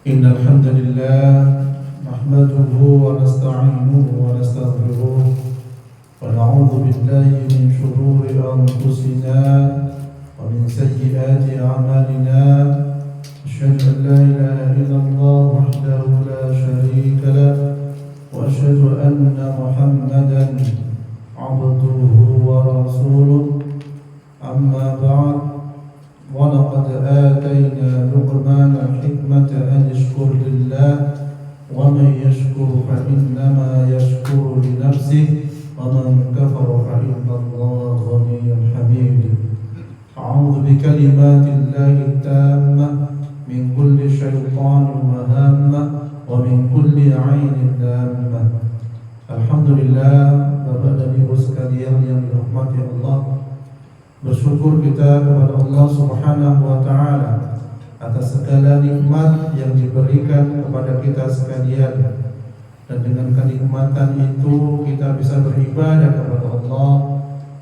إن الحمد لله نحمده ونستعينه ونستغفره ونعوذ بالله من شرور أنفسنا ومن سيئات أعمالنا. أشهد أن لا إله إلا الله وحده لا شريك له وأشهد أن محمدا عبده ورسوله. أما بعد، ولقد آتينا لقمان الحكمة أن اشكر لله ومن يشكر فإنما يشكر لنفسه ومن كفر فإن الله غني حميد. أعوذ بكلمات الله التامة من كل شيطان وهامة ومن كل عين لامة. Alhamdulillah, Bapak dan Ibu sekalian yang dirahmati Allah, bersyukur kita kepada Allah Subhanahu wa taala atas segala nikmat yang diberikan kepada kita sekalian. Dan dengan kenikmatan itu kita bisa beribadah kepada Allah,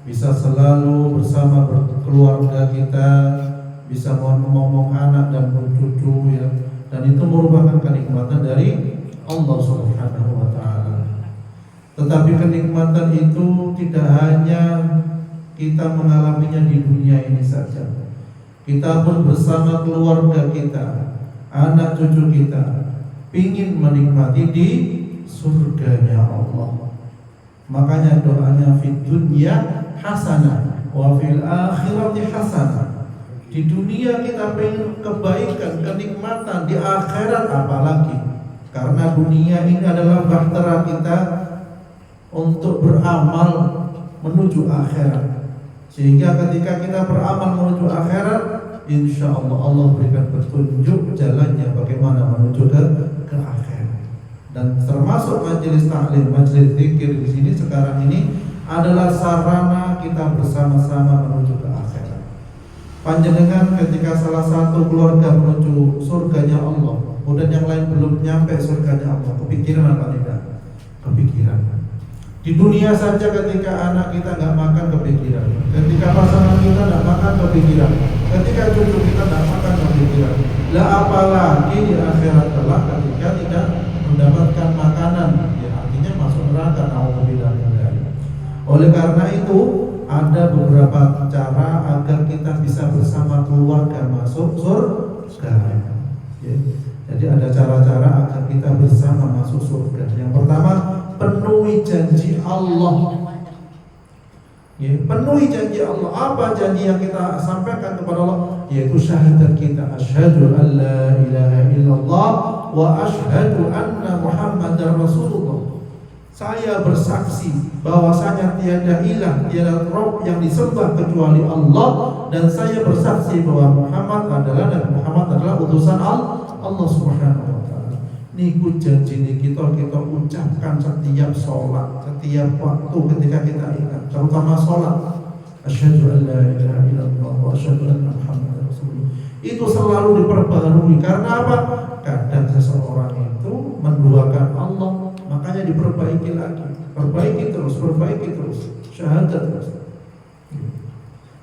bisa selalu bersama keluarga kita, bisa ngomong anak dan cucu ya. Dan itu merupakan kenikmatan dari Allah Subhanahu wa taala. Tetapi kenikmatan itu tidak hanya kita mengalaminya di dunia ini saja. Kita pun bersama keluarga kita, anak cucu kita, ingin menikmati di surganya Allah. Makanya doanya fid dunya hasanah wa fil akhirati hasanah. Di dunia kita pengen kebaikan, kenikmatan, di akhirat apalagi. Karena dunia ini adalah bahtera kita untuk beramal menuju akhirat. Sehingga ketika kita beramal menuju akhirat, insya Allah Allah berikan petunjuk jalannya bagaimana menuju ke akhirat. Dan termasuk majelis taklim, majelis zikir di sini sekarang ini adalah sarana kita bersama-sama menuju ke akhirat. Panjenengan ketika salah satu keluarga menuju surganya Allah, kemudian yang lain belum nyampe surganya Allah, kepikiran apa tidak? Kepikiran. Di dunia saja ketika anak kita nggak makan kepikiran, ketika pasangan kita nggak makan kepikiran, ketika cucu kita nggak makan kepikiran. Lah apalagi di akhirat kelak ketika tidak mendapatkan makanan, ya artinya masuk neraka. Nauzubillah. Oleh karena itu ada beberapa cara agar kita bisa bersama keluarga masuk surga. Ya. Jadi ada cara-cara agar kita bersama masuk surga. Yang pertama, penuhi janji Allah. Ya, penuhi janji Allah. Apa janji yang kita sampaikan kepada Allah? Yaitu syahadat kita, asyhadu an la ilaha illallah wa asyhadu anna Muhammadar Rasulullah. Saya bersaksi bahwasanya tiada ilah, tiada Rabb yang disembah kecuali Allah, dan saya bersaksi bahwa Muhammad adalah utusan Allah Subhanahu wa taala. Niku janji niki kita ucapkan setiap sholat, setiap waktu ketika kita ingat, terutama sholat. Asyhadu an la ilaha illallah wa asyhadu anna Muhammadar Rasulullah. Itu selalu diperbaharui. Karena apa? Kadang seseorang itu menduakan Allah, makanya diperbaiki lagi, perbaiki terus, syahadat terus.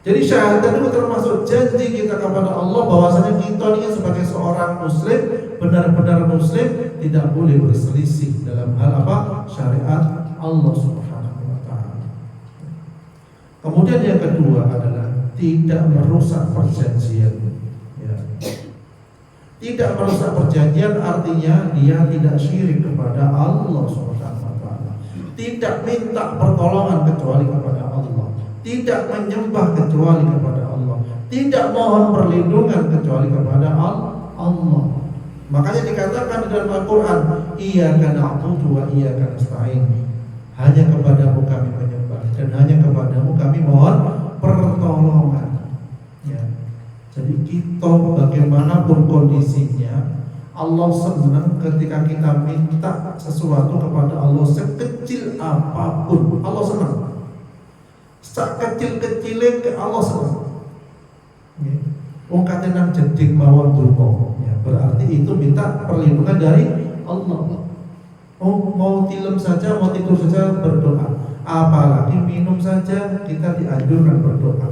Jadi syahadat itu termasuk janji kita kepada Allah bahwasanya kita ini sebagai seorang muslim, benar-benar muslim, tidak boleh berselisih dalam hal apa? Syariat Allah Subhanahu wa taala. Kemudian yang kedua adalah tidak merusak perjanjian. Ya. Tidak merusak perjanjian artinya dia tidak syirik kepada Allah Subhanahu wa taala. Tidak minta pertolongan kecuali kepada Allah. Tidak menyembah kecuali kepada Allah. Tidak mohon perlindungan kecuali kepada Allah. Makanya dikatakan di dalam Al-Quran, iyyaka na'budu wa iyyaka nasta'in. Hanya kepadamu kami menyembah dan hanya kepadamu kami mohon pertolongan. Ya. Jadi kita bagaimanapun kondisinya, Allah senang ketika kita minta sesuatu kepada Allah sekecil apapun. Allah senang. Sekecil-kecilnya ke Allah senang. Wong kate nang jeding mawon donga. Ya, berarti itu minta perlindungan dari Allah. Oh, mau tilam saja, mau tidur saja berdoa. Apalagi minum saja kita dianjurkan berdoa.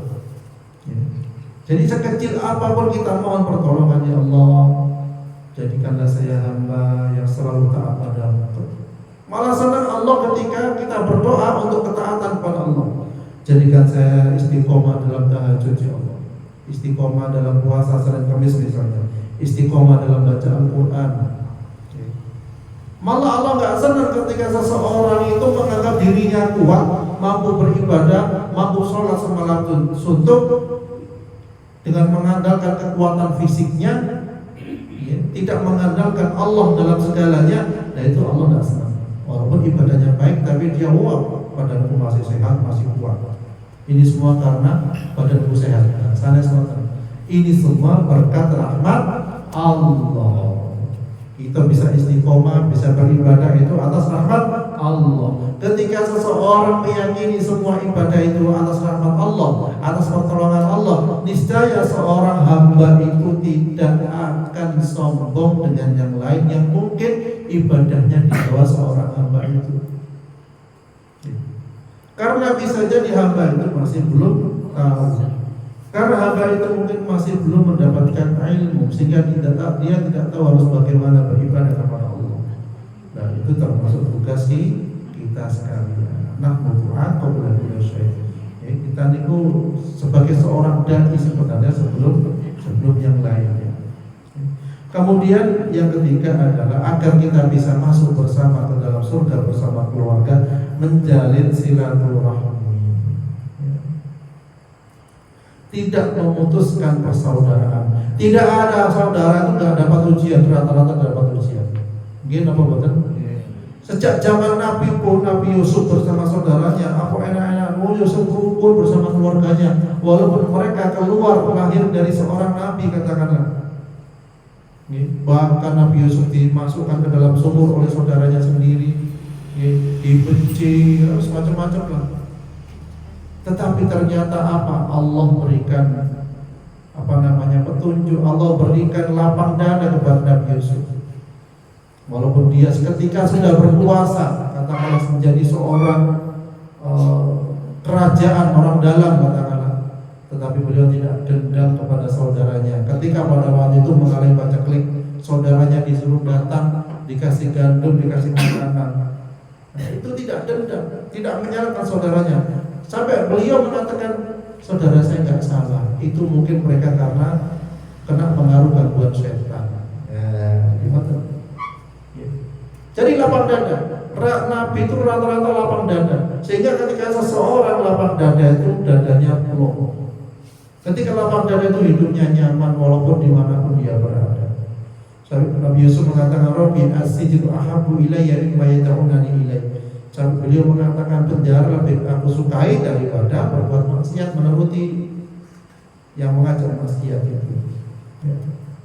Jadi sekecil apapun kita mohon pertolongan, ya Allah, jadikanlah saya taat padamu. Malah senang Allah ketika kita berdoa untuk ketaatan kepada Allah. Jadikan saya istiqomah dalam tahajud ya Allah, istiqomah dalam puasa Senin Kamis misalnya, istiqomah dalam baca Al-Quran. Malah Allah nggak senang ketika seseorang itu menganggap dirinya kuat, mampu beribadah, mampu sholat semalam suntuk dengan mengandalkan kekuatan fisiknya, ya, tidak mengandalkan Allah dalam segalanya. Nah itu Allah nggak senang. Walaupun ibadahnya baik, tapi dia wah, badanku masih sehat, masih kuat. Ini semua karena badanku sehat. Nah, sana semua. Ini semua berkat rahmat Allah. Kita bisa istiqomah, bisa beribadah itu atas rahmat Allah. Ketika seseorang meyakini semua ibadah itu atas rahmat Allah, atas pertolongan Allah, niscaya seorang hamba itu tidak akan sombong dengan yang lain yang mungkin ibadahnya di bawah seorang hamba itu. Karena bisa jadi hamba itu masih belum tahu. Karena hamba itu mungkin masih belum mendapatkan ilmu, sehingga dia tidak tahu harus bagaimana beribadah kepada Allah. Nah itu termasuk tugas kita sekalian. Nah berdoa qabla kulli syai'. Kita niku sebagai seorang dai sebenarnya sebelum yang lainnya. Kemudian yang ketiga adalah agar kita bisa masuk bersama ke dalam surga bersama keluarga, menjalin silaturahmi, tidak memutuskan persaudaraan. Tidak ada saudara itu nggak dapat ujian, rata-rata dapat ujian. Gini apa betul? Sejak zaman Nabi pun, Nabi Yusuf bersama saudaranya, apa enak-enak, Yusuf kumpul bersama keluarganya, walaupun mereka keluar lahir dari seorang Nabi katakanlah. Bahkan Nabi Yusuf dimasukkan ke dalam sumur oleh saudaranya sendiri, dibenci, semacam-macam lah. Tetapi ternyata apa? Allah berikan petunjuk, Allah berikan lapang dada kepada Nabi Yusuf. Walaupun dia ketika sudah berkuasa, katakanlah menjadi seorang kerajaan orang dalam katakanlah, tetapi beliau tidak dendam kepada saudaranya. Ketika pada waktu itu mengalami paceklik, saudaranya disuruh datang, dikasih gandum, dikasih makanan. Nah, itu tidak dendam, tidak menyalahkan saudaranya. Sampai beliau mengatakan, saudara saya nggak salah. Itu mungkin mereka karena kena pengaruh gangguan setan. Gimana? Jadi lapang dada. Nabi itu rata-rata lapang dada. Sehingga ketika seseorang lapang dada itu dadanya penuh. Ketika lapang dada itu hidupnya nyaman walaupun dimanapun dia berada. Nabi Yusuf mengatakan, Rabbi as-sijnu ahabbu ilayya mimma yad'unani ilayhi. Sampai beliau mengatakan penjara lebih aku sukai daripada berbuat maksiat, menuruti yang mengajak maksiat itu. Ya.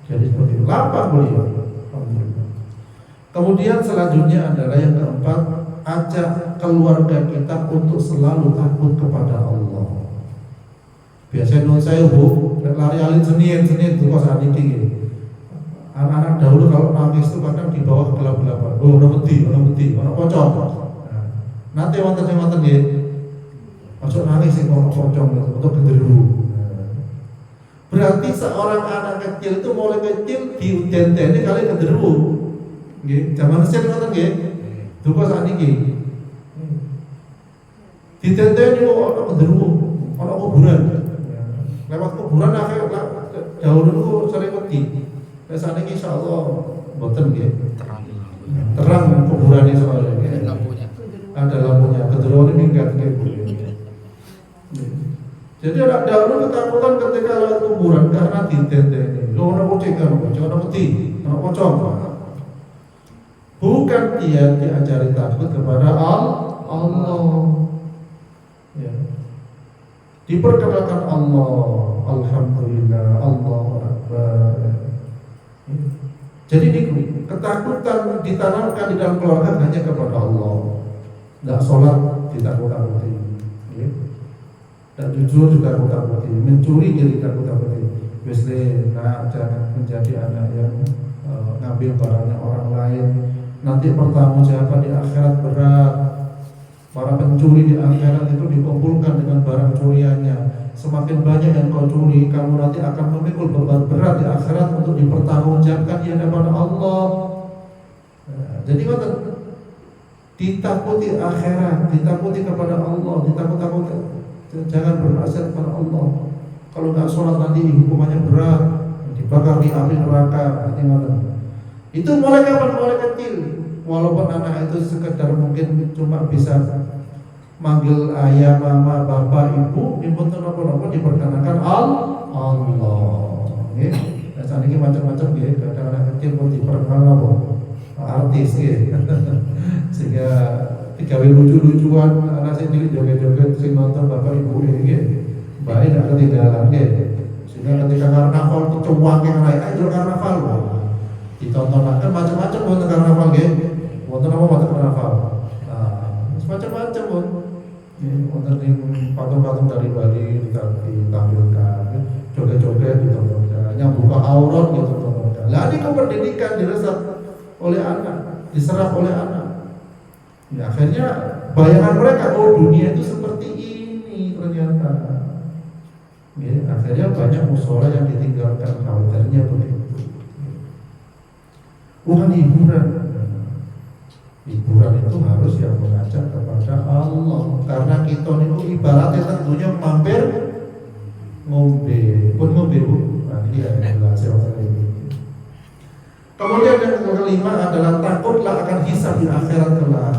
Jadi seperti itu. Lapang beliau. Kemudian selanjutnya adalah yang keempat, ajak keluarga kita untuk selalu takut kepada Allah. Biasanya saya lari alin Senin itu kosan tinggi. Anak-anak dahulu kalau nangis itu kadang di bawah gelap-gelapan. Oh, ono pocong. Nanti wonten nggih. Ojo nangis sing ono pocong untuk genderuwo. Berarti seorang anak kecil itu mulai kecil diudenteni kali genderuwo. Nggih, zaman Senin wonten nggih. Duka sakniki. Ditenteni kok ono genderuwo, ono kuburan. Lewat kuburan akhir dahulu itu sering wedi. Saat ini insyaallah mboten nggih. Terang kuburan itu soalnya. Ada lampunya. Kejeroan ini enggak nggih. Jadi anak dahulu ketakutan ketika lewat kuburan karena ditenteni. Lho ono kucing ono wedi, ono pocong. Bukan dia diajari takut kepada Allah. Ya. Diperkenalkan Allah, alhamdulillah, Allahu akbar. Jadi ketakutan ditanamkan di dalam keluarga hanya kepada Allah. Tidak sholat ditakut-takuti, dan jujur juga takut-takuti, mencuri juga takut-takuti. Biasanya jangan menjadi anak yang ngambil barangnya orang lain. Nanti pertanggungjawaban di akhirat berat. Para pencuri di akhirat itu dikumpulkan dengan barang curiannya. Semakin banyak yang kau curi, kamu nanti akan memikul beban berat di akhirat untuk dipertanggungjawabkan di hadapan Allah. Jadi ngoten, ditakuti akhirat, ditakuti kepada Allah, ditakut-takuti. Jangan bermaksiat kepada Allah. Kalau nggak sholat nanti hukumannya berat, dibakar di api neraka. Itu mulai kapan? Mulai kecil. Walaupun anak itu sekedar mungkin cuma bisa manggil ayah, mama, bapak, ibu, ibu nopo-nopo diperkenalkan Allah. Ya, saat ini macam-macam ya. Kadang anak kecil pun diperkenalkan artis ya. Sehingga digawe lucu-lucuan anak sendiri joget-joget sing nonton bapak ibu ya. Baik tidak ketinggalan ya. Sehingga ketika karnaval itu cuwake naik aja karnaval. Ditonton kan macam-macam buat karnaval ya. Wonten apa wonten karnaval? Macam-macam pun. Wonten ing patung-patung dari Bali ditampilkan, joget-joget ditontonkan, yang buka aurat ditontonkan. Lah ini pendidikan diresap oleh anak, diserap oleh anak. Ya, akhirnya bayangan mereka, oh dunia itu seperti ini ternyata. Ya, akhirnya banyak musola yang ditinggalkan, khawatirnya begitu. Bukan hiburan. Hiburan itu harus yang mengajak kepada Allah. Karena kita itu ibaratnya tentunya mampir ngombe, pun ngombe bu. Nah, ini ada jelas ini. Kemudian yang kelima adalah takutlah akan hisab di akhirat kelak.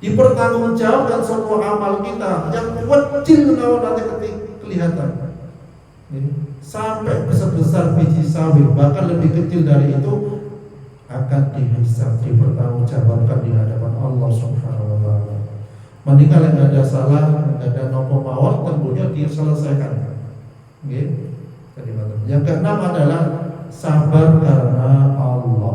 Dipertanggungjawabkan semua amal kita yang kecil kalau nanti kelihatan. Sampai sebesar biji sawit, bahkan lebih kecil dari itu akan dihisab, dipertanggungjawabkan di hadapan Allah Subhanahu wa taala. Mendingan yang ada salah, yang ada nopo mawar, tentunya diselesaikan. Nggih. Yang keenam adalah sabar karena Allah.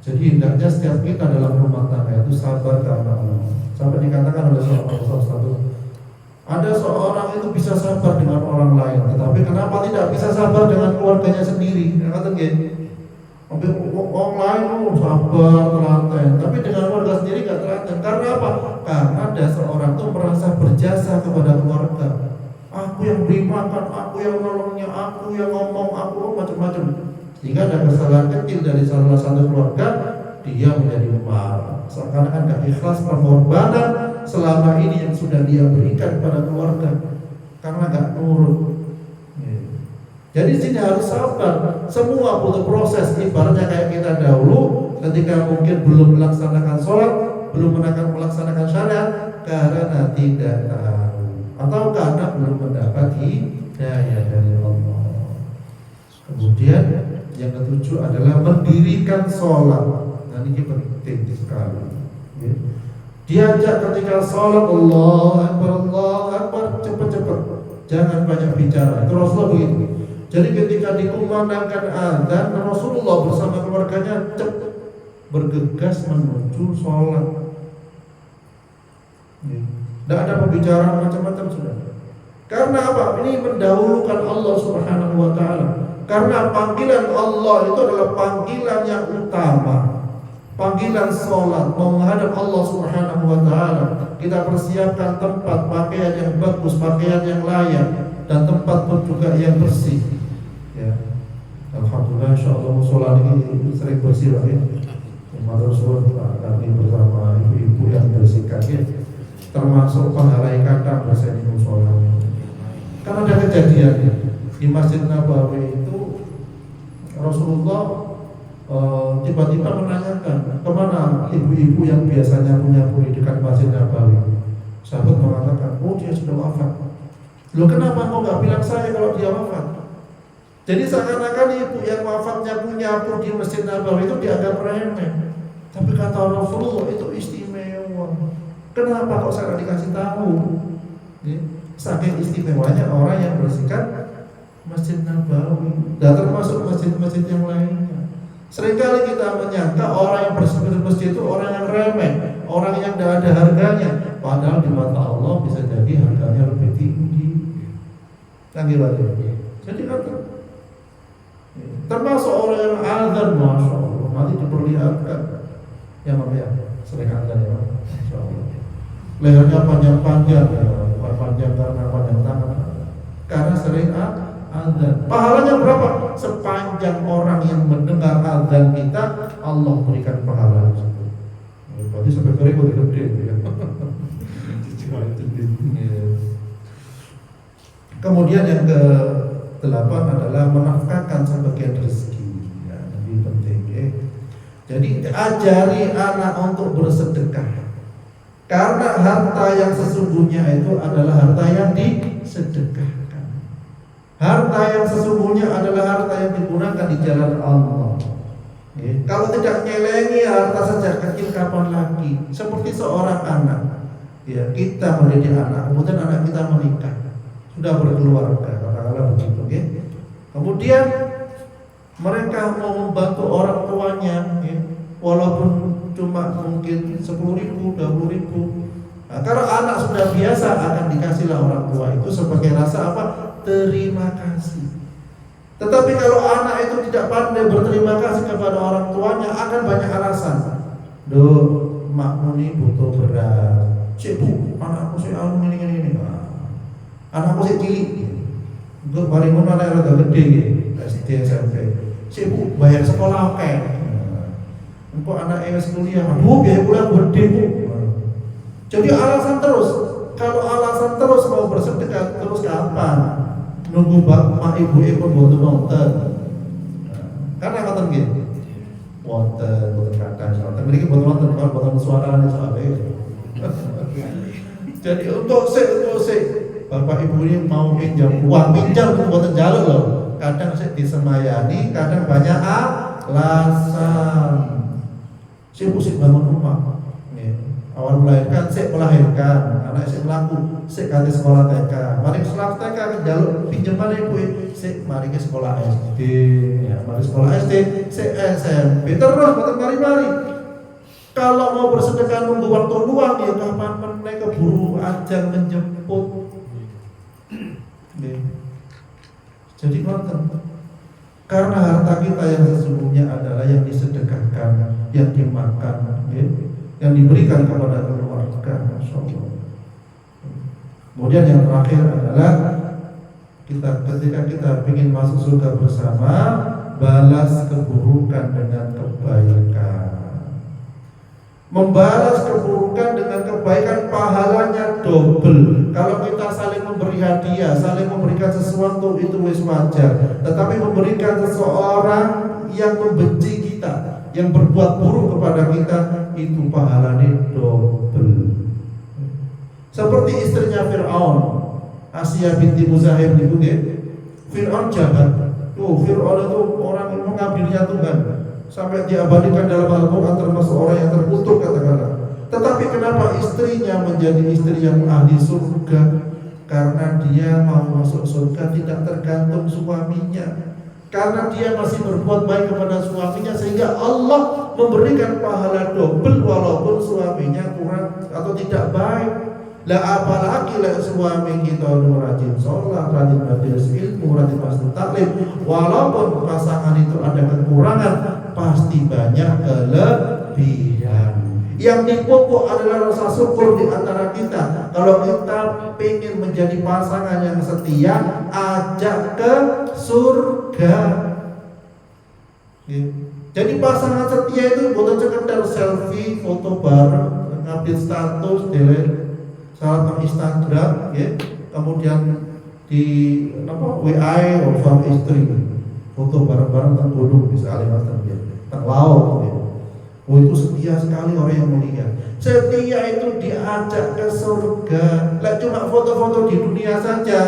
Jadi hendaknya setiap kita dalam rumah tangga itu sabar karena Allah. Sampai dikatakan oleh seorang ustaz, ada seorang itu bisa sabar dengan orang lain, tetapi kenapa tidak bisa sabar dengan keluarganya sendiri? Kata nggih. Orang lain sabar telaten, tapi dengan keluarga sendiri gak telaten. Karena apa? Karena ada seorang tuh merasa berjasa kepada keluarga. Aku yang beri makan, aku yang nolongnya, aku yang ngomong, aku macam-macam. Sehingga ada kesalahan kecil dari salah satu keluarga, dia menjadi marah. Seakan-akan gak ikhlas pengorbanan selama ini yang sudah dia berikan pada keluarga, karena gak nurut. Jadi sini harus sabar. Semua butuh proses. Ibaratnya kayak kita dahulu ketika mungkin belum melaksanakan sholat, belum melaksanakan syariat karena tidak tahu atau karena belum mendapat hidayah dari Allah. Kemudian yang ketujuh adalah mendirikan sholat. Nah ini penting sekali. Diajak ketika sholat Allah Akbar, cepat-cepat, jangan banyak bicara. Itu Rasulullah begitu. Jadi ketika dikumandangkan azan, Rasulullah bersama keluarganya cepat bergegas menuju sholat. Tidak ada pembicaraan macam-macam sudah. Karena apa? Ini mendahulukan Allah Subhanahu wa taala. Karena panggilan Allah itu adalah panggilan yang utama. Panggilan sholat, menghadap Allah Subhanahu wa taala. Kita persiapkan tempat, pakaian yang bagus, pakaian yang layak, dan tempat pun juga yang bersih. Ya. Alhamdulillah, insyaallah musola ini sering bersih ya. Madrasah kami bersama ibu-ibu yang bersihkan ya. Termasuk pahala kata bersihin musola. Karena ada kejadian di Masjid Nabawi itu Rasulullah tiba-tiba menanyakan kemana ibu-ibu yang biasanya punya puri dekat Masjid Nabawi. Sahabat mengatakan, oh dia sudah wafat. Loh kenapa kau nggak bilang saya kalau dia wafat? Jadi seakan-akan ibu yang wafatnya punya pun di Masjid Nabawi itu dianggap remeh. Tapi kata Rasulullah itu istimewa. Kenapa kok saya dikasih tahu? Saking istimewanya orang yang bersihkan Masjid Nabawi. Dan termasuk masjid-masjid yang lainnya. Seringkali kita menyangka orang yang bersih masjid itu orang yang remeh, orang yang tidak ada harganya. Padahal di mata Allah bisa jadi harganya lebih tinggi. Jadi kata termasuk orang yang azan, masya Allah, nanti diperlihatkan yang namanya sering azan ya, masya Allah. Lehernya panjang-panjang, ya, panjang karena panjang tangan, karena sering azan. Pahalanya berapa? Sepanjang orang yang mendengar azan kita, Allah berikan pahala tersebut. Berarti sampai ke ribu gede ya. Kemudian yang ke-8 adalah menafkahkan sebagian rezeki. Ya, lebih penting ya. Jadi ajari anak untuk bersedekah. Karena harta yang sesungguhnya itu adalah harta yang disedekahkan. Harta yang sesungguhnya adalah harta yang digunakan di jalan Allah. Ya. Kalau tidak nyelengi harta sejak kecil, kapan lagi? Seperti seorang anak. Ya, kita mendidik anak, kemudian anak kita menikah, sudah berkeluarga, katakanlah begitu. Ya. Kemudian mereka mau membantu orang tuanya, ya, walaupun cuma mungkin 10.000, 20.000. Nah, kalau anak sudah biasa akan dikasihlah orang tua itu sebagai rasa apa? Terima kasih. Tetapi kalau anak itu tidak pandai berterima kasih kepada orang tuanya, akan banyak alasan. Duh, makmu ini butuh beras. Cik bu, anakku sih ini. Anakku sih cilik. Gue paling mana anak agak gede gitu, SD SMP. Cik bu, bayar sekolah oke. Engkau anak MS kuliah, bu biaya kuliah gede bu. Jadi alasan terus. Kalau alasan terus mau bersedekah terus kapan? Nunggu bapak ibu pun butuh wonten. Karena ngoten nggih. Wonten kata soalnya mriki boten wonten boten suarane soalnya. Jadi untuk bapak ibu ini mau pinjam uang, pinjam buatan jalur loh. Kadang saya disemayani, kadang banyak alasan. Saya musik bangun rumah. Awal melahirkan, saya melahirkan. Anak saya melaku, saya ganti sekolah TK. Mari sekolah TK jalur pinjaman ibu, saya mari ke sekolah SD. Ya, mari sekolah SD, saya SMP. Terus mari. Kalau mau bersedekah nunggu waktu luang ya kapan mereka keburu ajal menjemput. Jadi nonton. Karena harta kita yang sesungguhnya adalah yang disedekahkan, yang dimakan, yang diberikan kepada keluarga, Masya Allah. Kemudian yang terakhir adalah ketika kita ingin masuk surga bersama, balas keburukan dengan kebaikan. Membalas keburukan dengan kebaikan pahalanya double. Kalau kita saling memberi hadiah, saling memberikan sesuatu itu wis wajar. Tetapi memberikan seseorang yang membenci kita, yang berbuat buruk kepada kita, itu pahalanya double. Seperti istrinya Fir'aun, Asiyah binti Muzahim itu ya. Fir'aun jahat. Fir'aun itu orang yang mengambilnya Tuhan. Sampai diabadikan dalam Al-Quran termasuk orang yang terkutuk katakanlah. Tetapi kenapa istrinya menjadi istri yang ahli surga? Karena dia mau masuk surga tidak tergantung suaminya. Karena dia masih berbuat baik kepada suaminya, sehingga Allah memberikan pahala double walaupun suaminya kurang atau tidak baik. Lah apalagi lah suami kita rajin sholat, rajin majelis ilmu, rajin masuk taklim, walaupun pasangan itu ada kekurangan, pasti banyak kelebihan. Yang dipupuk adalah rasa syukur di antara kita. Kalau kita ingin menjadi pasangan yang setia, ajak ke surga. Jadi pasangan setia itu bukan sekedar selfie, foto bareng, update status, delete saat Instagram, ya. Kemudian di WA suami istri, foto bareng-bareng teng gunung misalnya teng laut. Ya. Oh itu setia sekali orang yang mulia. Setia itu diajak ke surga. Lek cuma foto-foto di dunia saja,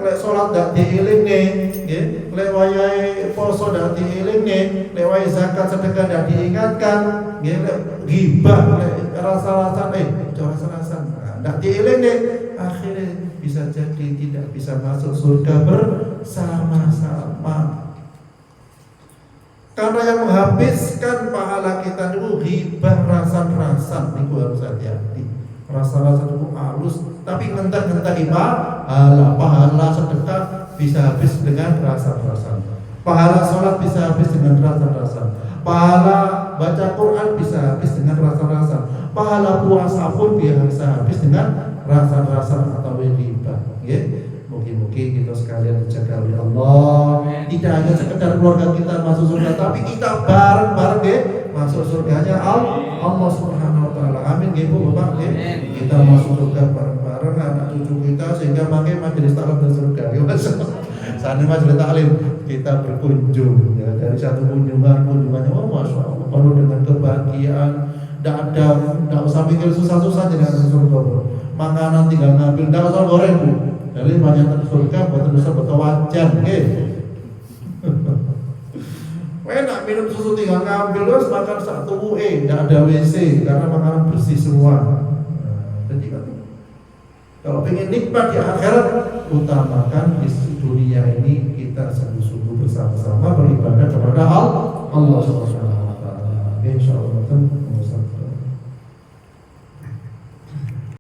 lek sholat dak dielingne, nggih, lek wayahe poso dak dielingne, lek wayahe zakat sedekah dak diingatkan, nggih, lek ghibah, lek rasa-rasan rasa-rasan dak dielingne, akhirnya bisa jadi tidak bisa masuk surga bersama-sama. Karena yang menghabiskan pahala kita itu ghibah rasan-rasan, itu harus hati-hati. Rasan-rasan itu halus, tapi ngentah-ngentah pahala sedekah bisa habis dengan rasan-rasan. Pahala sholat bisa habis dengan rasan-rasan. Pahala baca Quran bisa habis dengan rasan-rasan. Pahala puasa pun bisa habis dengan rasan-rasan atau ghibah. Ya, mungkin. mugi kita sekalian dijaga oleh Allah. Tidak hanya sekedar keluarga kita masuk surga, tapi kita bareng-bareng deh masuk surganya Allah Subhanahu wa taala. Amin nggih Bu Bapak nggih. Kita masuk surga bareng-bareng anak cucu kita sehingga makai majelis taklim di surga. Saat ini majelis taklim kita berkunjung ya, dari satu kunjungannya masya Allah penuh dengan kebahagiaan. Tidak usah pikir susah-susah jadi anak surga. Makanan tinggal ngambil, tidak usah goreng Bu. Jadi banyak anak surga buat bisa betul wajan, enak minum susu tinggal ngambil, terus makan satu tidak ada WC karena makanan bersih semua. Jadi kan, kalau pengen nikmat di akhirat, utamakan di dunia ini kita sungguh-sungguh bersama-sama beribadah kepada Allah Subhanahu wa taala. Insyaallah.